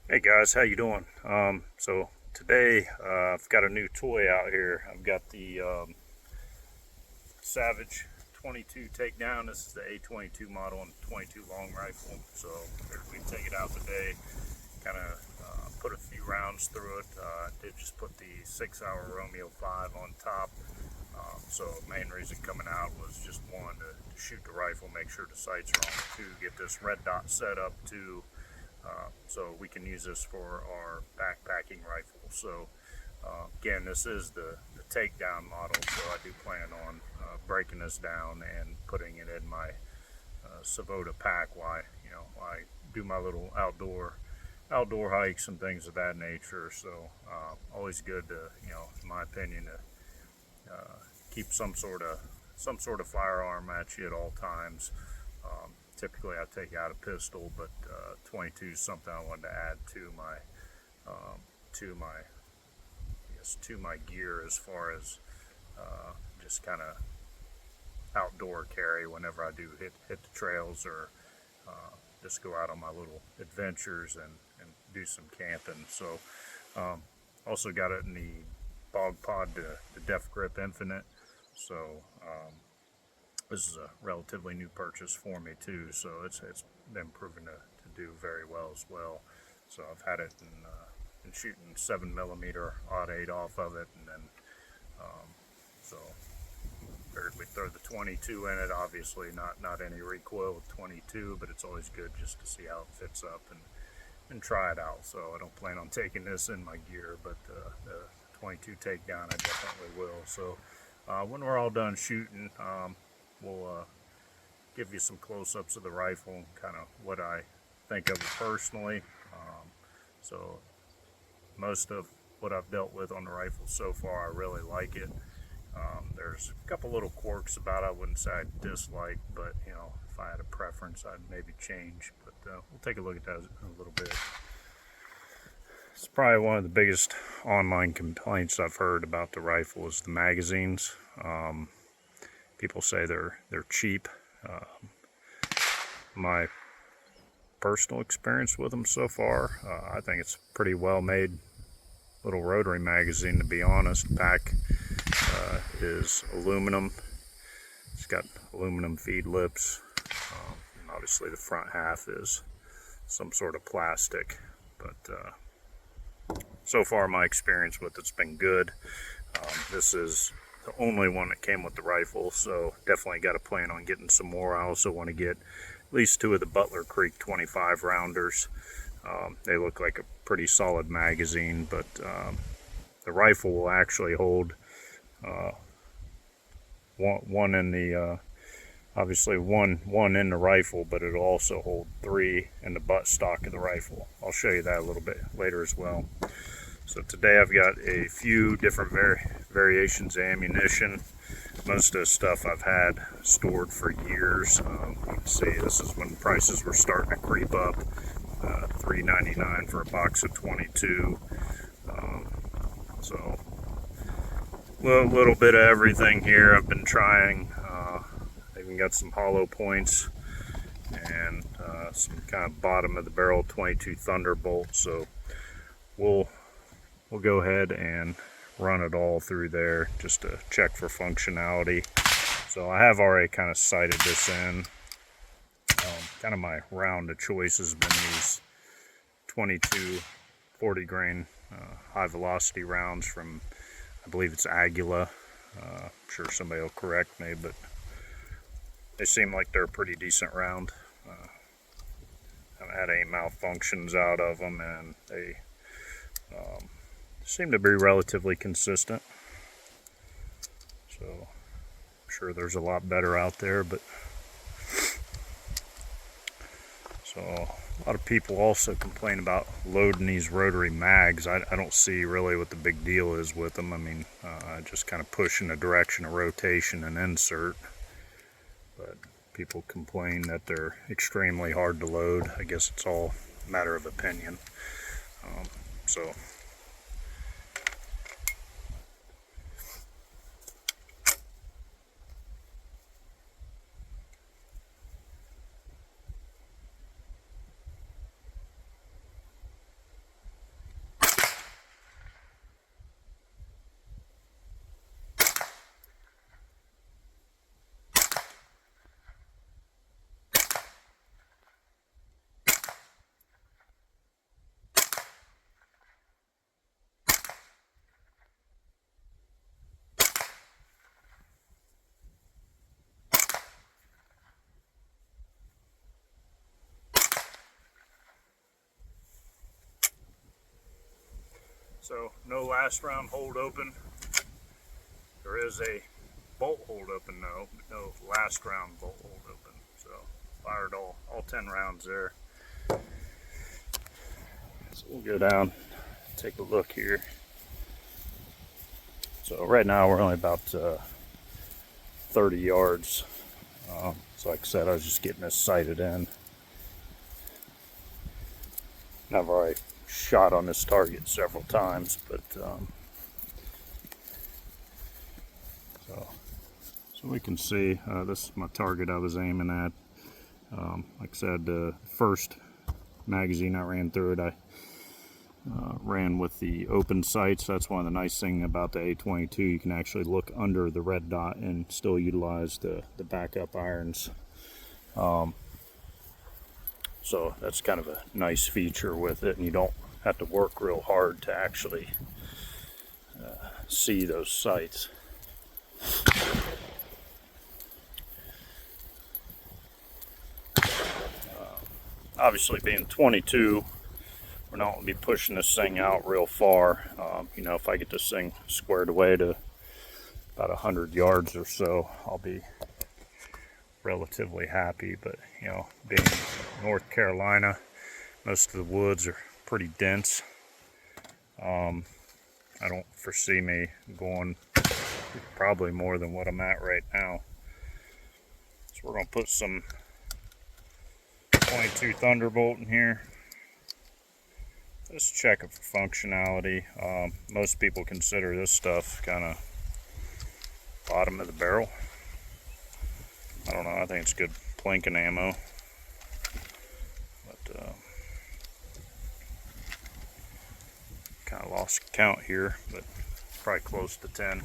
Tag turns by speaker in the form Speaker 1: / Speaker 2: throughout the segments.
Speaker 1: Hey guys, how you doing? So today I've got a new toy out here. I've got the Savage 22 Takedown. This is the A22 model and 22 long rifle. So we take it out today, kind of put a few rounds through it. Did just put the 6-hour Romeo 5 on top. So main reason coming out was just one to shoot the rifle, make sure the sights are on. Two, get this red dot set up to so we can use this for our backpacking rifle. So again, this is the takedown model, so I do plan on breaking this down and putting it in my Savota pack while I do my little outdoor hikes and things of that nature. So always good to, in my opinion, to keep some sort of firearm at you at all times. Typically, I take out a pistol, but 22 is something I wanted to add to my to my to my gear as far as just kind of outdoor carry whenever I do hit the trails or just go out on my little adventures and do some camping. So also got it in the Bog Pod, the Def Grip Infinite. So this is a relatively new purchase for me too, so it's been proven to do very well as well. So I've had it in shooting 7mm odd 8 off of it, and then so figured we'd throw the 22 in it. Obviously not any recoil with 22, but it's always good just to see how it fits up and try it out. So I don't plan on taking this in my gear, but the 22 Takedown I definitely will. So when we're all done shooting, we'll give you some close-ups of the rifle and kind of what I think of it personally. So most of what I've dealt with on the rifle so far, I really like it. There's a couple little quirks about it I wouldn't say I dislike, but if I had a preference, I'd maybe change. But we'll take a look at that in a little bit. It's probably one of the biggest online complaints I've heard about the rifle is the magazines. People say they're cheap. My personal experience with them so far, I think it's a pretty well made little rotary magazine, to be honest. The pack is aluminum. It's got aluminum feed lips. And obviously the front half is some sort of plastic, but so far my experience with it's been good. This is the only one that came with the rifle, so definitely got a plan on getting some more. I also want to get at least 2 of the Butler Creek 25 rounders. They look like a pretty solid magazine, but the rifle will actually hold one in the obviously one in the rifle, but it'll also hold 3 in the butt stock of the rifle. I'll show you that a little bit later as well. So today I've got a few different variations of ammunition. Most of the stuff I've had stored for years. You can see this is when prices were starting to creep up. $3.99 for a box of 22. So a little bit of everything here I've been trying. I even got some hollow points and some kind of bottom of the barrel 22 Thunderbolt. So we'll go ahead and run it all through there just to check for functionality. So I have already kind of sighted this in. Kind of my round of choice has been these 22 40 grain high velocity rounds from, I believe it's Aguila. I'm sure somebody will correct me, but they seem like they're a pretty decent round. Haven't had any malfunctions out of them, and they seem to be relatively consistent. So I'm sure there's a lot better out there, but so a lot of people also complain about loading these rotary mags. I don't see really what the big deal is with them. I mean, just kind of push in the direction of rotation and insert. But people complain that they're extremely hard to load. I guess it's all a matter of opinion. So So no last round hold open. There is a bolt hold open though, but no last round bolt hold open. So fired all 10 rounds there. So we'll go down, take a look here. So right now we're only about 30 yards. So like I said, I was just getting this sighted in. And I've already shot on this target several times, but so we can see this is my target I was aiming at. Like I said, the first magazine I ran through it, I ran with the open sights. That's one of the nice things about the A22. You can actually look under the red dot and still utilize the backup irons. So that's kind of a nice feature with it, and you don't have to work real hard to actually see those sights. Obviously, being 22, we're not going to be pushing this thing out real far. You know, if I get this thing squared away to about 100 yards or so, I'll be relatively happy. But you know, being in North Carolina, most of the woods are pretty dense. I don't foresee me going probably more than what I'm at right now. So we're going to put some 22 Thunderbolt in here. Just check it for functionality. Most people consider this stuff kind of bottom of the barrel. I don't know, I think it's good plinking ammo. But kind of lost count here, but probably close to 10.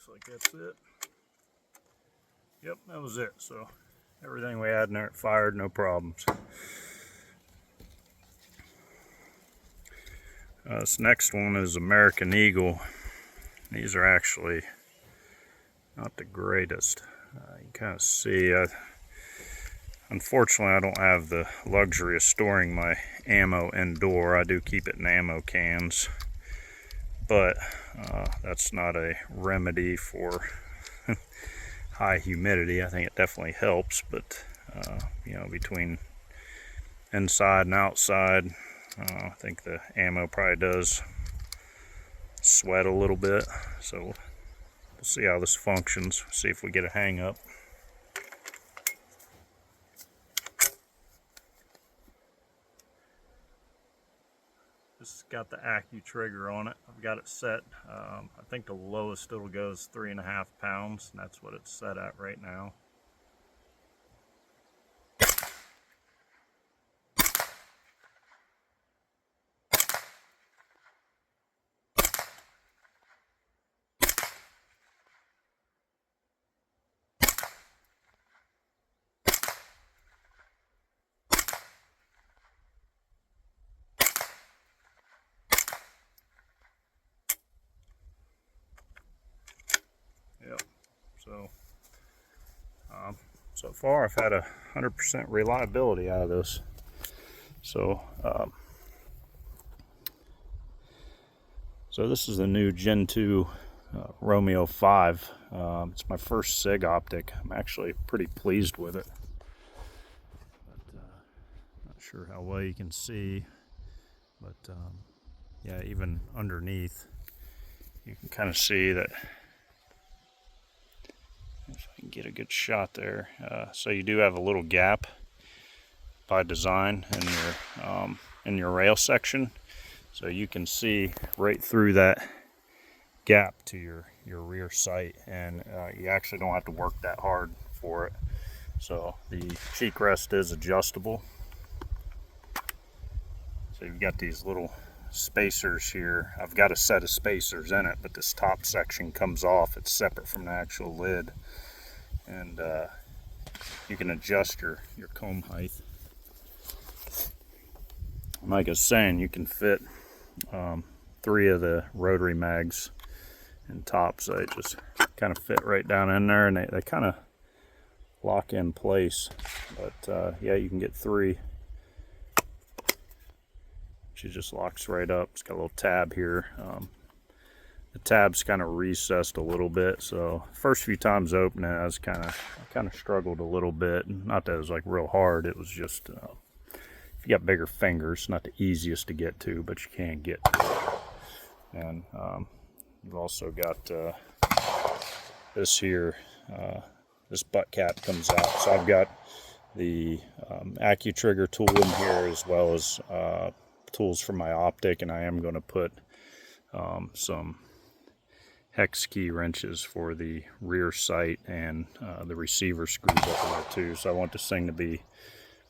Speaker 1: Looks like that's it. Yep, that was it. So everything we had in there fired, no problems. This next one is American Eagle. These are actually not the greatest. You can kind of see, unfortunately I don't have the luxury of storing my ammo indoor. I do keep it in ammo cans, but that's not a remedy for high humidity. I think it definitely helps, but you know, between inside and outside, I think the ammo probably does sweat a little bit. So we'll see how this functions, see if we get a hang up. This has got the Accu trigger on it. I've got it set, I think the lowest it'll go is 3.5 pounds, and that's what it's set at right now. Yep. So far I've had 100% reliability out of this. So this is the new Gen 2 Romeo 5. It's my first SIG optic. I'm actually pretty pleased with it. But, not sure how well you can see, but yeah, even underneath you can kind of see that. If I can get a good shot there. So you do have a little gap by design in your rail section, so you can see right through that gap to your rear sight, and you actually don't have to work that hard for it. So the cheek rest is adjustable. So you've got these little spacers here. I've got a set of spacers in it, but this top section comes off. It's separate from the actual lid, and you can adjust your comb height. Like I was saying, you can fit 3 of the rotary mags and tops. They just kind of fit right down in there, and they kind of lock in place. But yeah, you can get 3. She just locks right up. It's got a little tab here. The tab's kind of recessed a little bit, so first few times opening it, I kind of struggled a little bit. Not that it was like real hard. It was just if you got bigger fingers, not the easiest to get to, but you can get to it. And you've also got this here. This butt cap comes out, so I've got the AccuTrigger tool in here, as well as tools for my optic, and I am going to put some hex key wrenches for the rear sight and the receiver screws up in there too. So I want this thing to be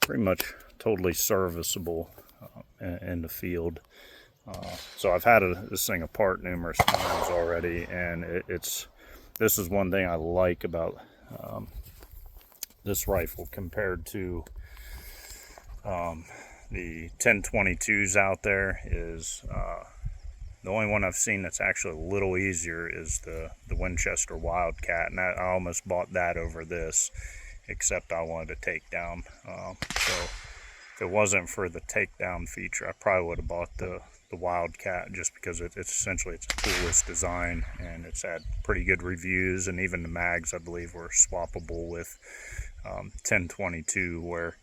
Speaker 1: pretty much totally serviceable in the field. So I've had this thing apart numerous times already, and this is one thing I like about this rifle compared to the 1022s out there. Is the only one I've seen that's actually a little easier is the Winchester Wildcat, and I almost bought that over this, except I wanted a takedown. So if it wasn't for the takedown feature, I probably would have bought the Wildcat, just because it's essentially it's a toolless design, and it's had pretty good reviews, and even the mags I believe were swappable with 1022, where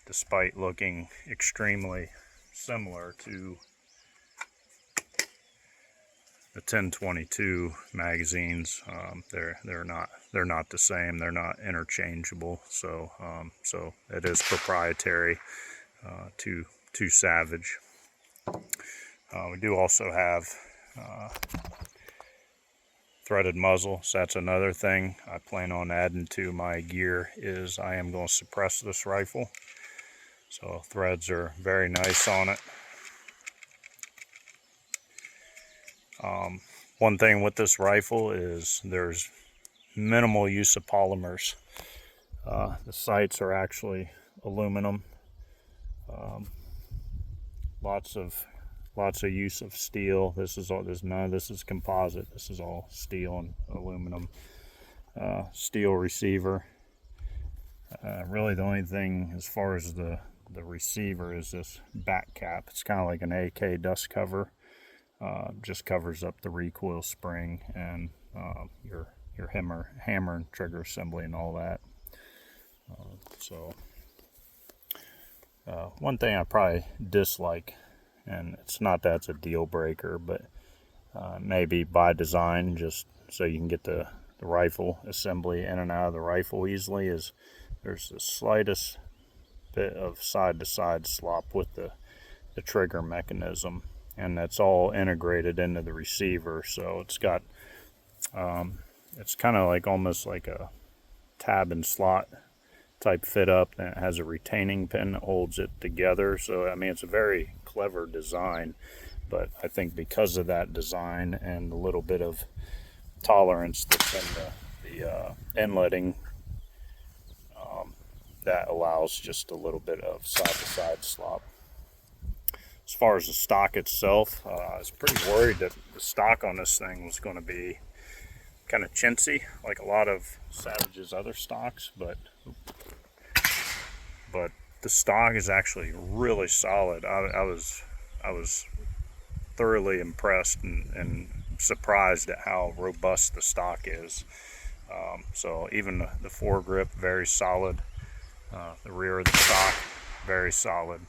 Speaker 1: despite looking extremely similar to the 1022 magazines, they're not the same. They're not interchangeable. So so it is proprietary to Savage. We do also have threaded muzzle, so that's another thing I plan on adding to my gear. Is I am going to suppress this rifle, so threads are very nice on it. One thing with this rifle is there's minimal use of polymers. The sights are actually aluminum. Lots of use of steel. None of this is composite. This is all steel and aluminum. Steel receiver. Really the only thing as far as the receiver is this back cap. It's kind of like an AK dust cover. Just covers up the recoil spring and your hammer and trigger assembly and all that. One thing I probably dislike, and it's not that it's a deal breaker, but maybe by design, just so you can get the rifle assembly in and out of the rifle easily, is there's the slightest bit of side-to-side slop with the trigger mechanism, and that's all integrated into the receiver. So it's got it's kind of like almost like a tab and slot type fit up, and it has a retaining pin that holds it together. So I mean, it's a very clever design, but I think because of that design and a little bit of tolerance that's in the inletting, that allows just a little bit of side-to-side slop. As far as the stock itself, I was pretty worried that the stock on this thing was going to be kind of chintzy, like a lot of Savage's other stocks, but the stock is actually really solid. I was thoroughly impressed and surprised at how robust the stock is. So even the foregrip, very solid. The rear of the stock, very solid.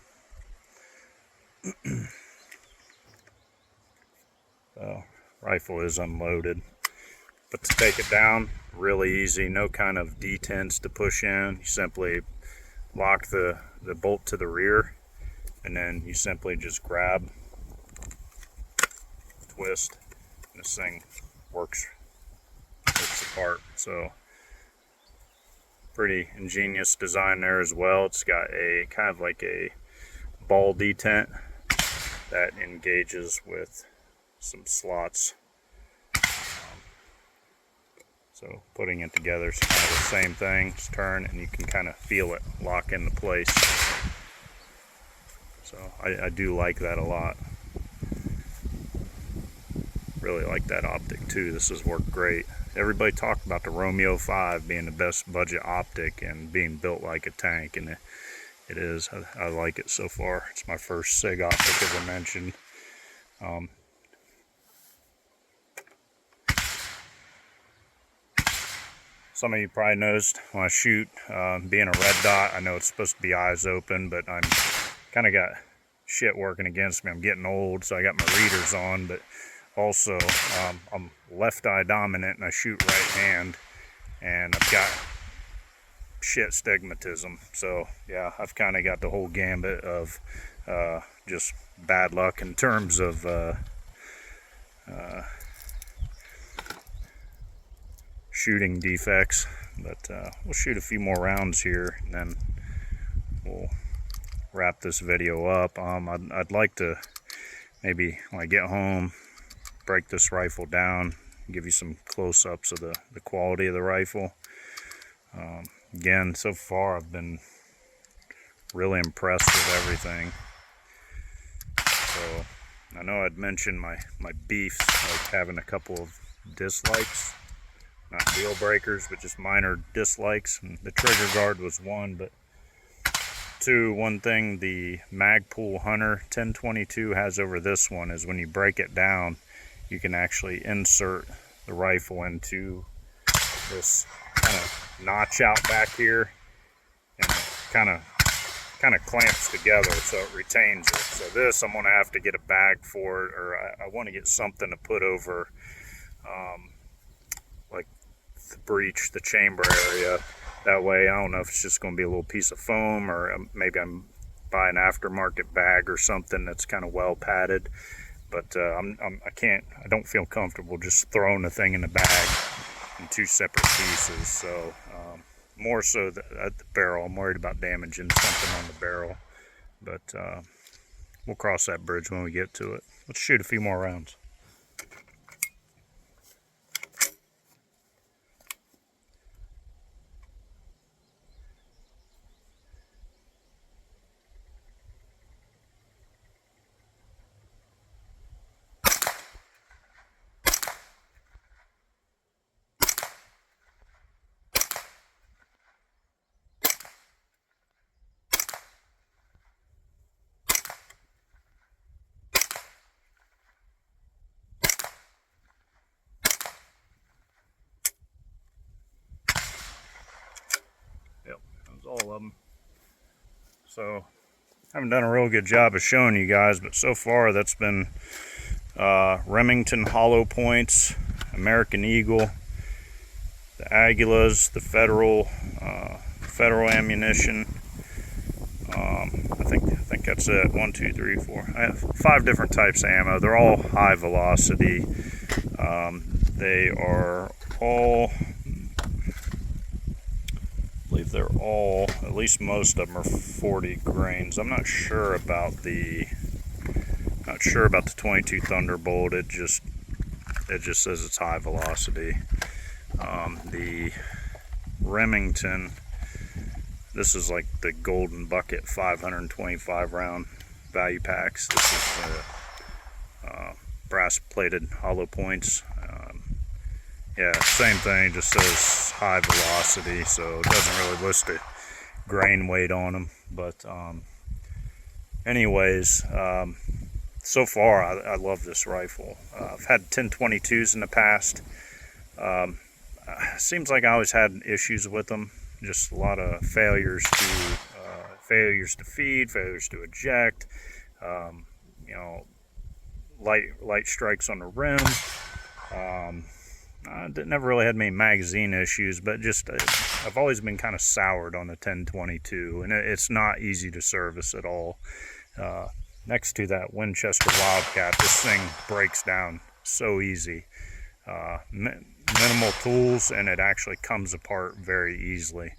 Speaker 1: So, rifle is unloaded, but to take it down, really easy. No kind of detents to push in. You simply lock the bolt to the rear, and then you simply just grab, twist, and this thing works apart. So pretty ingenious design there as well. It's got a kind of like a ball detent that engages with some slots. So putting it together is kind of the same thing. Just turn and you can kind of feel it lock into place. So I do like that a lot. Really like that optic too. This has worked great. Everybody talked about the Romeo 5 being the best budget optic and being built like a tank, and it is. I like it so far. It's my first SIG optic, as I mentioned. Some of you probably noticed when I shoot, being a red dot, I know it's supposed to be eyes open, but I'm kind of got shit working against me. I'm getting old, so I got my readers on, but also I'm left eye dominant and I shoot right hand, and I've got shit stigmatism. So yeah, I've kind of got the whole gambit of just bad luck in terms of shooting defects. But we'll shoot a few more rounds here and then we'll wrap this video up. I'd like to maybe when I get home break this rifle down, give you some close-ups of the quality of the rifle. Again, so far I've been really impressed with everything. So I know I'd mentioned my beefs, like having a couple of dislikes, not deal breakers, but just minor dislikes. And the trigger guard was one, but two, one thing the Magpul Hunter 1022 has over this one is when you break it down, you can actually insert the rifle into this kind of notch out back here, and it kind of clamps together so it retains it. So this, I'm gonna have to get a bag for it, or I want to get something to put over like the breech, the chamber area. That way, I don't know if it's just gonna be a little piece of foam, or maybe I'm buying an aftermarket bag or something that's kind of well padded. But I don't feel comfortable just throwing the thing in the bag in two separate pieces. So more so at the barrel, I'm worried about damaging something on the barrel. But we'll cross that bridge when we get to it. Let's shoot a few more rounds. All of them. So I haven't done a real good job of showing you guys, but so far that's been Remington hollow points, American Eagle, the Aguilas, the Federal ammunition. I think that's it. 1, 2, 3, 4. I have 5 different types of ammo. They're all high velocity. They are all, they're all, at least most of them are 40 grains. I'm not sure about the 22 Thunderbolt. It just says it's high velocity. The Remington, this is like the Golden Bucket 525 round value packs. This is the brass plated hollow points. Yeah, same thing, just says high velocity, so it doesn't really list a grain weight on them. But anyways, so far I love this rifle. I've had 1022s in the past. Seems like I always had issues with them, just a lot of failures to feed, failures to eject, you know, light strikes on the rim. Never really had many magazine issues, but just I've always been kind of soured on the 1022, and it's not easy to service at all. Next to that Winchester Wildcat, this thing breaks down so easy. Minimal tools, and it actually comes apart very easily.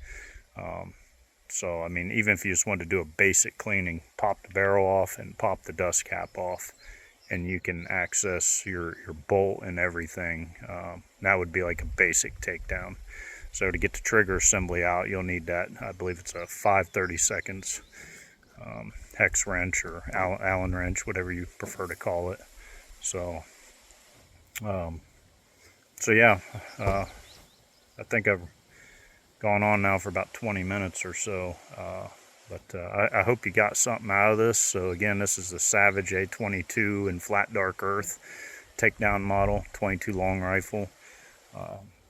Speaker 1: So I mean, even if you just wanted to do a basic cleaning, pop the barrel off and pop the dust cap off, and you can access your bolt and everything. That would be like a basic takedown. So to get the trigger assembly out, you'll need that. I believe it's a 5/32 hex wrench or Allen wrench, whatever you prefer to call it. So, yeah, I think I've gone on now for about 20 minutes or so. But I hope you got something out of this. So again, this is the Savage A22 in flat dark earth takedown model, 22 long rifle.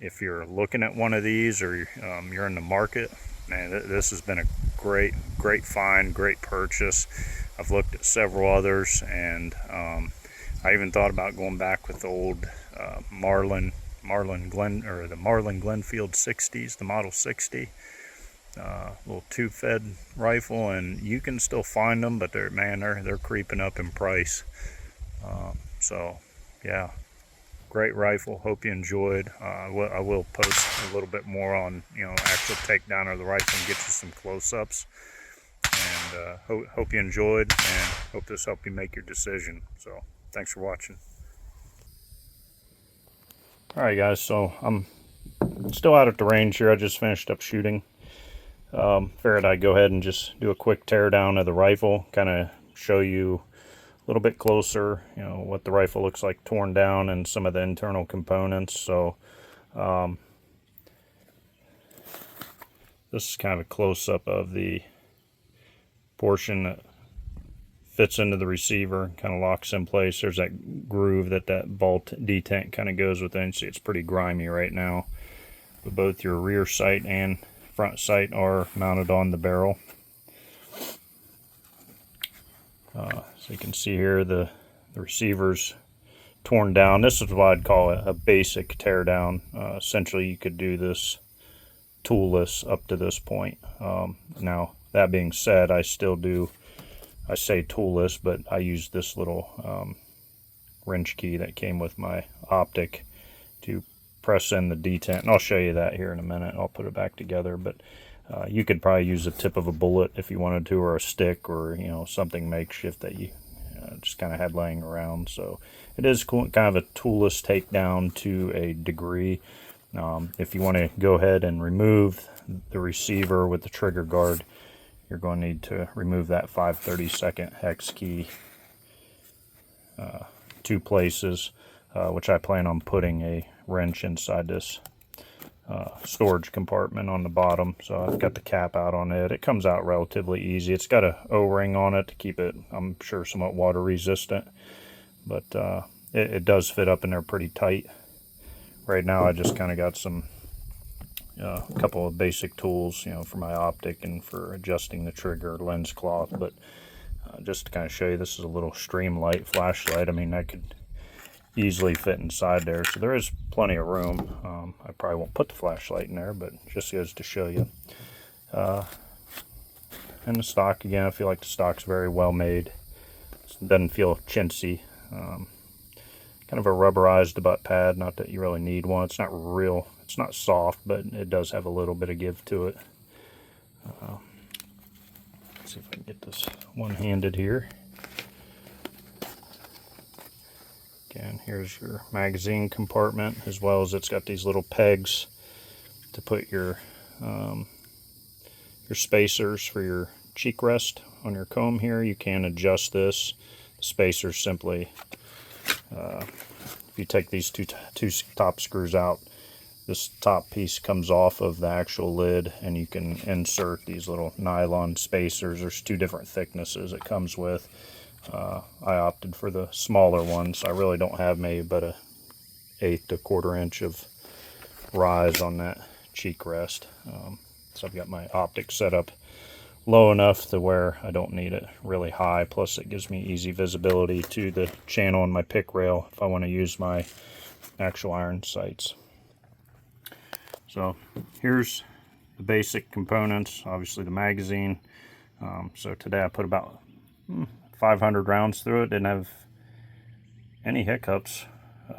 Speaker 1: If you're looking at one of these, or you're in the market, man, this has been a great find, great purchase. I've looked at several others, and I even thought about going back with the old Marlin Glenfield 60s, the Model 60. Little tube-fed rifle, and you can still find them, but they're creeping up in price. So yeah, great rifle. Hope you enjoyed. I will post a little bit more on actual takedown of the rifle and get you some close-ups. And hope you enjoyed, and hope this helped you make your decision. So thanks for watching. All right, guys. So I'm still out at the range here. I just finished up shooting. Figured I'd go ahead and just do a quick teardown of the rifle, kind of show you a little bit closer, what the rifle looks like torn down and some of the internal components. So this is kind of a close-up of the portion that fits into the receiver, kind of locks in place. There's that groove that bolt detent kind of goes within. See, it's pretty grimy right now, but both your rear sight and front sight are mounted on the barrel. So you can see here the receiver's torn down. This is what I'd call a basic teardown. Essentially, you could do this toolless up to this point. Now, that being said, I say toolless, but I use this little wrench key that came with my optic to press in the detent, and I'll show you that here in a minute. I'll put it back together, but you could probably use the tip of a bullet if you wanted to, or a stick, or something makeshift that you just kind of had laying around. So it is kind of a toolless takedown to a degree. If you want to go ahead and remove the receiver with the trigger guard, you're going to need to remove that 5/32 hex key 2 places, which I plan on putting a wrench inside this storage compartment on the bottom. So I've got the cap out on it. It comes out relatively easy. It's got a O-ring on it to keep it, I'm sure, somewhat water resistant, but it does fit up in there pretty tight. Right now I just kind of got a couple of basic tools, for my optic and for adjusting the trigger lens cloth. But just to kind of show you, this is a little Streamlight flashlight. I mean, that could easily fit inside there, so there is plenty of room. I probably won't put the flashlight in there, but just goes to show you. And the stock, again, I feel like the stock's very well made. It doesn't feel chintzy. Kind of a rubberized butt pad, not that you really need one. It's not soft, but it does have a little bit of give to it. Let's see if I can get this one-handed here. Again, here's your magazine compartment, as well as it's got these little pegs to put your spacers for your cheek rest on your comb here. You can adjust this. The spacers simply, if you take these two top screws out, this top piece comes off of the actual lid, and you can insert these little nylon spacers. There's 2 different thicknesses it comes with. I opted for the smaller ones. I really don't have maybe but a 1/8 to 1/4 inch of rise on that cheek rest. So I've got my optic set up low enough to where I don't need it really high. Plus it gives me easy visibility to the channel in my pick rail if I want to use my actual iron sights. So here's the basic components. Obviously the magazine. So today I put about 500 rounds through it. Didn't have any hiccups.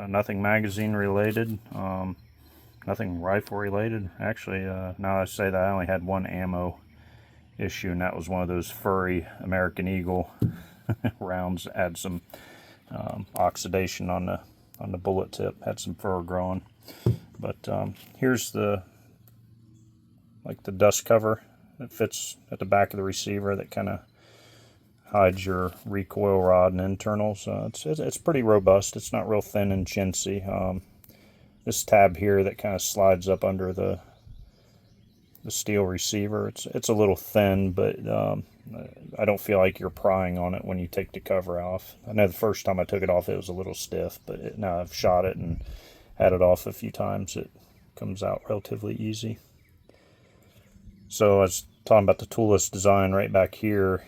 Speaker 1: Nothing magazine related. Nothing rifle related. Actually, now I say that, I only had 1 ammo issue, and that was one of those furry American Eagle rounds. Had some oxidation on the bullet tip, had some fur growing. But here's the dust cover that fits at the back of the receiver that kind of hides your recoil rod and internals. It's pretty robust. It's not real thin and chintzy. This tab here that kind of slides up under the steel receiver, it's a little thin, but I don't feel like you're prying on it when you take the cover off. I know the first time I took it off it was a little stiff, but now I've shot it and had it off a few times, it comes out relatively easy. So I was talking about the toolless design right back here.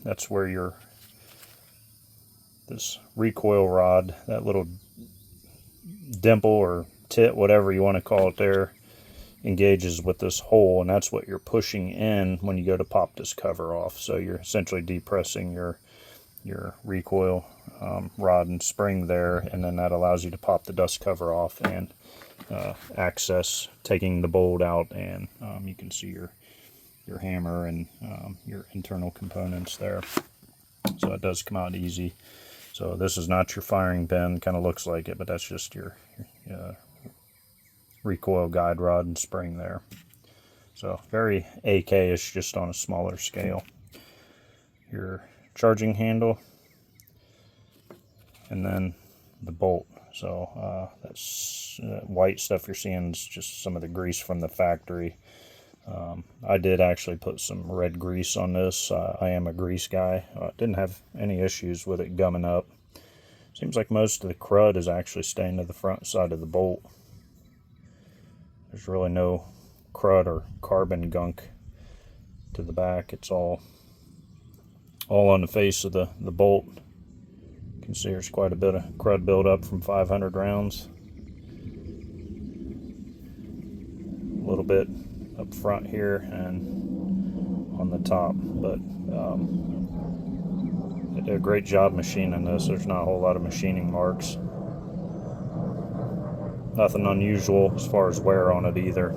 Speaker 1: That's where this recoil rod, that little dimple or tit, whatever you want to call it there, engages with this hole, and that's what you're pushing in when you go to pop this cover off. So you're essentially depressing your recoil rod and spring there, and then that allows you to pop the dust cover off and access taking the bolt out, and you can see your hammer and your internal components there. So it does come out easy. So this is not your firing pin, kind of looks like it, but that's just your recoil guide rod and spring there. So very AK-ish, just on a smaller scale. Your charging handle, and then the bolt. So that's white stuff you're seeing is just some of the grease from the factory. I did actually put some red grease on this. I am a grease guy. Didn't have any issues with it gumming up. Seems like most of the crud is actually staying to the front side of the bolt. There's really no crud or carbon gunk to the back. It's all on the face of the bolt. You can see there's quite a bit of crud buildup from 500 rounds. A little bit up front here and on the top, but they did a great job machining this. There's not a whole lot of machining marks. Nothing unusual as far as wear on it either.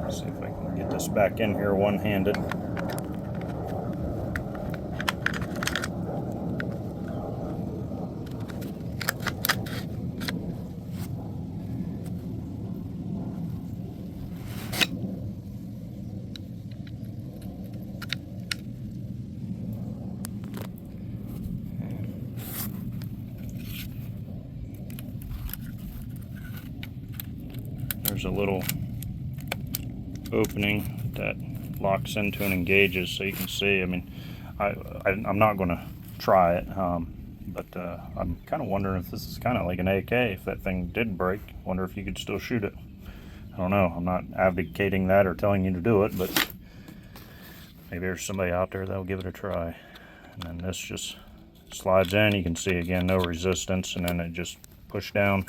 Speaker 1: Let's see if I can get this back in here one-handed. There's a little opening that locks into and engages, so you can see. I mean, I'm not going to try it, but I'm kind of wondering if this is kind of like an AK. If that thing did break, wonder if you could still shoot it. I don't know. I'm not advocating that or telling you to do it, but maybe there's somebody out there that'll give it a try. And then this just slides in. You can see again, no resistance, and then it just push down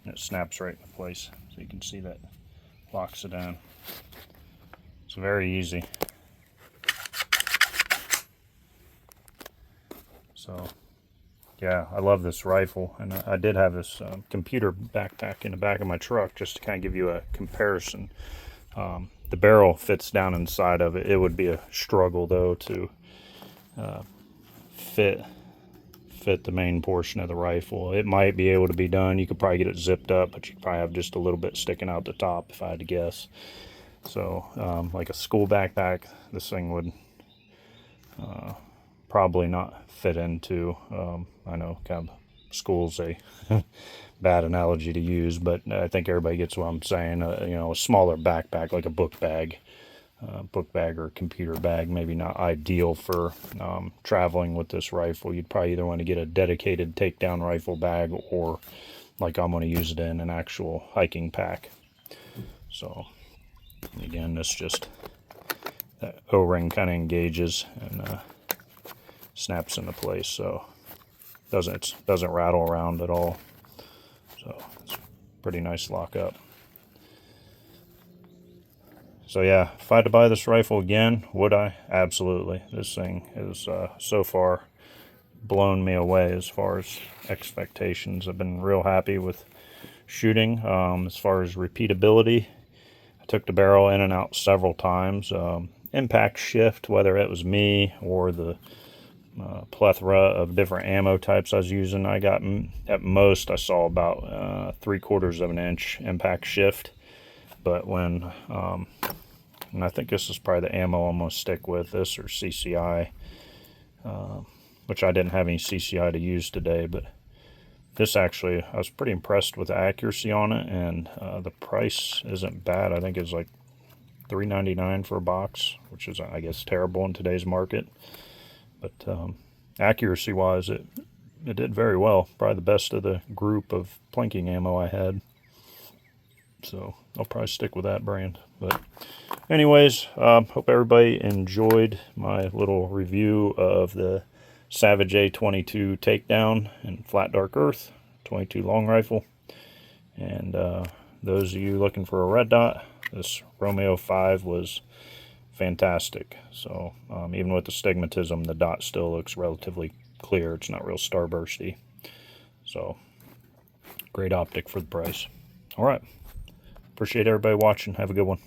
Speaker 1: and it snaps right into place. So you can see that locks it down. It's very easy. So yeah, I love this rifle, and I did have this computer backpack in the back of my truck just to kind of give you a comparison. The barrel fits down inside of it. It would be a struggle though to fit the main portion of the rifle. It might be able to be done. You could probably get it zipped up, but you could probably have just a little bit sticking out the top if I had to guess. So like a school backpack, this thing would probably not fit into. I know kind of school's a bad analogy to use, but I think everybody gets what I'm saying. You know, a smaller backpack like a book bag or computer bag, maybe not ideal for traveling with this rifle. You'd probably either want to get a dedicated takedown rifle bag, or like I'm going to use it in an actual hiking pack. So again, this just, that O-ring kind of engages and snaps into place, so it doesn't rattle around at all. So it's pretty nice lock up. So yeah, if I had to buy this rifle again, would I? Absolutely. This thing is so far blown me away as far as expectations. I've been real happy with shooting. As far as repeatability, I took the barrel in and out several times. Impact shift, whether it was me or the plethora of different ammo types I was using, I got at most I saw about 3/4 of an inch impact shift. But when and I think this is probably the ammo I'm gonna stick with, this or CCI, which I didn't have any CCI to use today, but this actually, I was pretty impressed with the accuracy on it, and the price isn't bad. I think it's like $3.99 for a box, which is, I guess, terrible in today's market. But accuracy wise, it did very well. Probably the best of the group of plinking ammo I had. So I'll probably stick with that brand. But anyways, hope everybody enjoyed my little review of the Savage A22 Takedown in Flat Dark Earth 22 long rifle. And those of you looking for a red dot, this Romeo 5 was fantastic. So even with the stigmatism, the dot still looks relatively clear. It's not real starbursty. So great optic for the price. All right. Appreciate everybody watching. Have a good one.